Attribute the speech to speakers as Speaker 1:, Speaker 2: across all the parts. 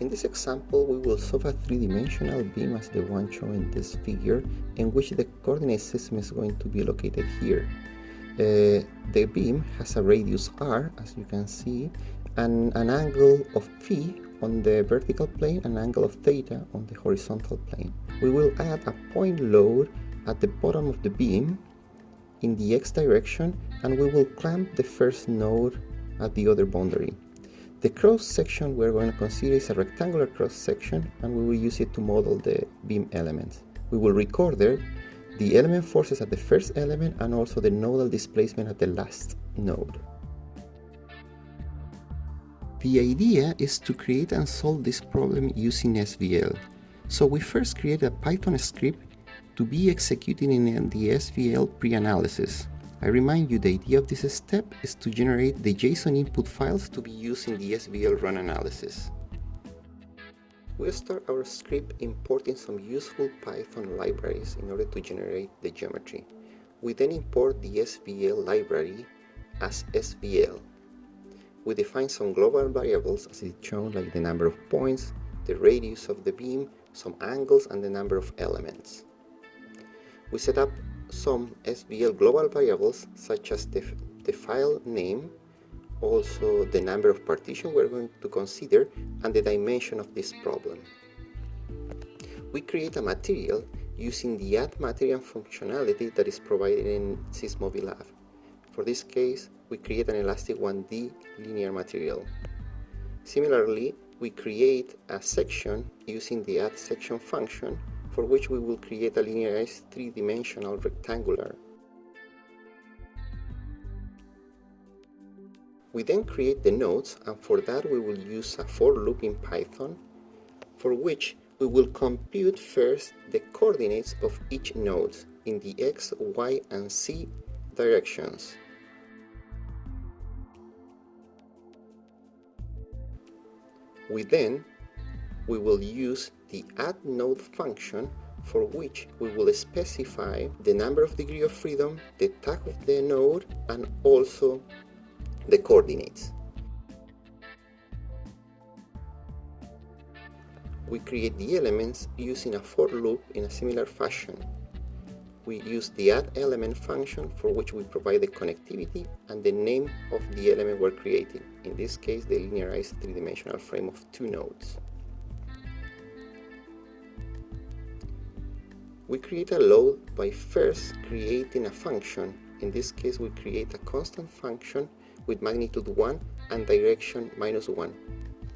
Speaker 1: In this example, we will solve a three-dimensional beam as the one shown in this figure, in which the coordinate system is going to be located here. The beam has a radius r, as you can see, and an angle of phi on the vertical plane and an angle of theta on the horizontal plane. We will add a point load at the bottom of the beam in the x direction, and we will clamp the first node at the other boundary. The cross-section we're going to consider is a rectangular cross-section, and we will use it to model the beam elements. We will record there the element forces at the first element and also the nodal displacement at the last node. The idea is to create and solve this problem using SVL. So we first create a Python script to be executed in the SVL pre-analysis. I remind you the idea of this step is to generate the JSON input files to be used in the SVL run analysis. We'll start our script importing some useful Python libraries in order to generate the geometry. We then import the SVL library as SVL. We define some global variables as is shown, like the number of points, the radius of the beam, some angles, and the number of elements. We set up some SVL global variables such as the file name, also the number of partitions we're going to consider, and the dimension of this problem. We create a material using the add material functionality that is provided in Seismo-VLAB. For this case, we create an elastic 1D linear material. Similarly, we create a section using the add section function, for which we will create a linearized three-dimensional rectangular. We then create the nodes, and for that we will use a for loop in Python, for which we will compute first the coordinates of each node in the x, y, and z directions. We will use the add node function, for which we will specify the number of degree of freedom, the tag of the node, and also the coordinates. We create the elements using a for loop in a similar fashion. We use the add element function, for which we provide the connectivity and the name of the element we're creating, in this case the linearized three-dimensional frame of two nodes. We create a load by first creating a function. In this case, we create a constant function with magnitude 1 and direction -1.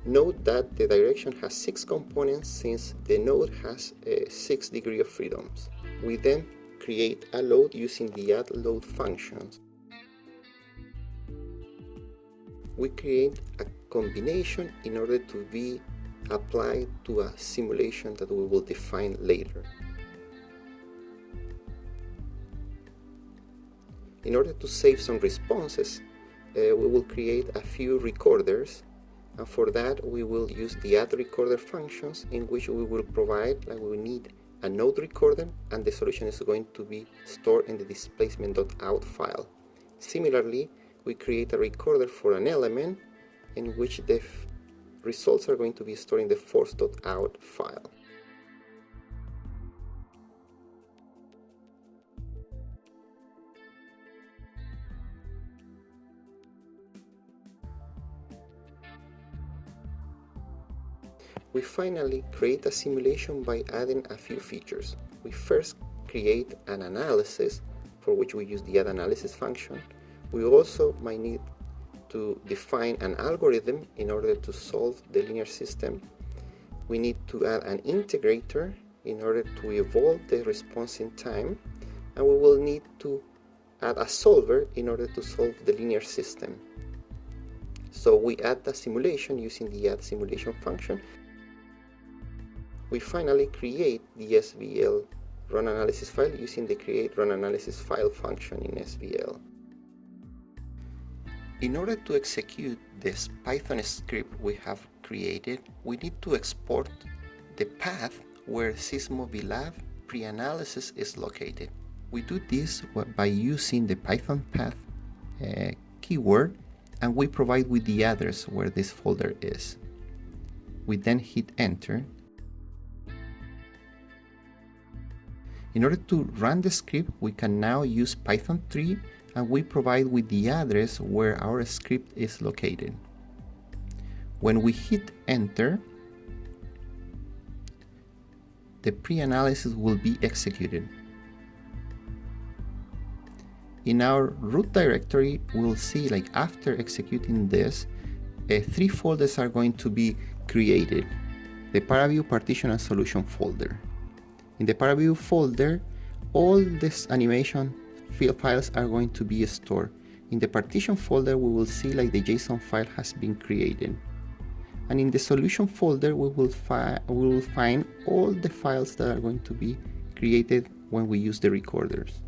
Speaker 1: Note that the direction has 6 components, since the node has 6 degrees of freedoms. We then create a load using the add load functions. We create a combination in order to be applied to a simulation that we will define later. In order to save some responses, we will create a few recorders, and for that we will use the add recorder functions, in which we will provide, like, we need a node recorder, and the solution is going to be stored in the displacement.out file. Similarly, we create a recorder for an element, in which the results are going to be stored in the force.out file. We finally create a simulation by adding a few features. We first create an analysis, for which we use the add analysis function. We also might need to define an algorithm in order to solve the linear system. We need to add an integrator in order to evolve the response in time, and we will need to add a solver in order to solve the linear system. So we add the simulation using the add simulation function. We finally create the SVL run analysis file using the create run analysis file function in SVL. In order to execute this Python script we have created, we need to export the path where Seismo-VLAB pre-analysis is located. We do this by using the Python path keyword, and we provide with the address where this folder is. We then hit enter. In order to run the script, we can now use Python 3, and we provide with the address where our script is located. When we hit enter, the pre-analysis will be executed. In our root directory, we'll see, like, after executing this, 3 folders are going to be created: the ParaView, partition, and solution folder. In the ParaView folder, all this animation files are going to be stored. In the partition folder, we will see, like, the JSON file has been created. And in the solution folder, we will find all the files that are going to be created when we use the recorders.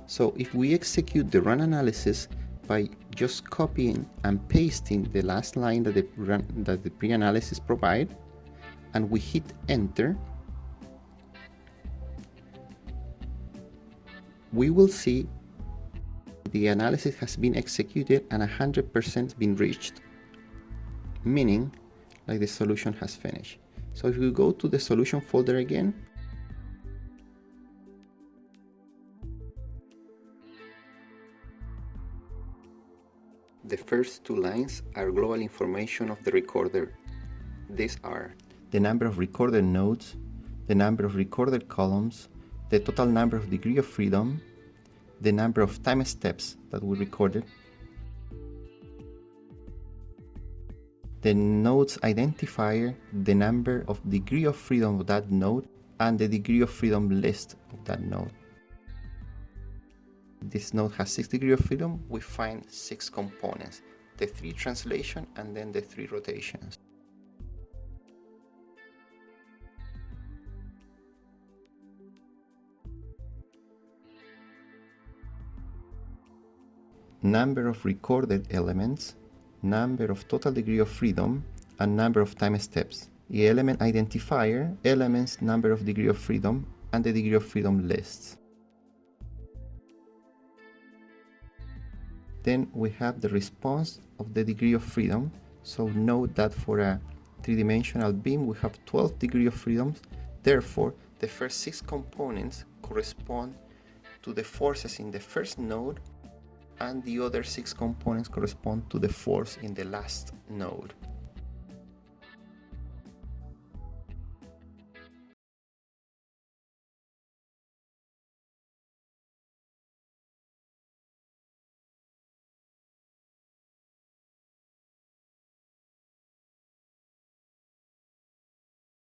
Speaker 1: So if we execute the run analysis by just copying and pasting the last line that the pre-analysis provide, and we hit enter, we will see the analysis has been executed and 100% been reached, meaning, like, the solution has finished. So if we go to the solution folder again, the first 2 lines are global information of the recorder. These are the number of recorded nodes, the number of recorded columns, the total number of degree of freedom, the number of time steps that we recorded, the node's identifier, the number of degree of freedom of that node, and the degree of freedom list of that node. This node has 6 degrees of freedom. We find 6 components: the 3 translation and then the 3 rotations. Number of recorded elements, number of total degree of freedom, and number of time steps. The element identifier, elements, number of degree of freedom, and the degree of freedom lists. Then we have the response of the degree of freedom. So note that for a 3-dimensional beam, we have 12 degrees of freedom. Therefore, the first 6 components correspond to the forces in the first node, and the other 6 components correspond to the force in the last node.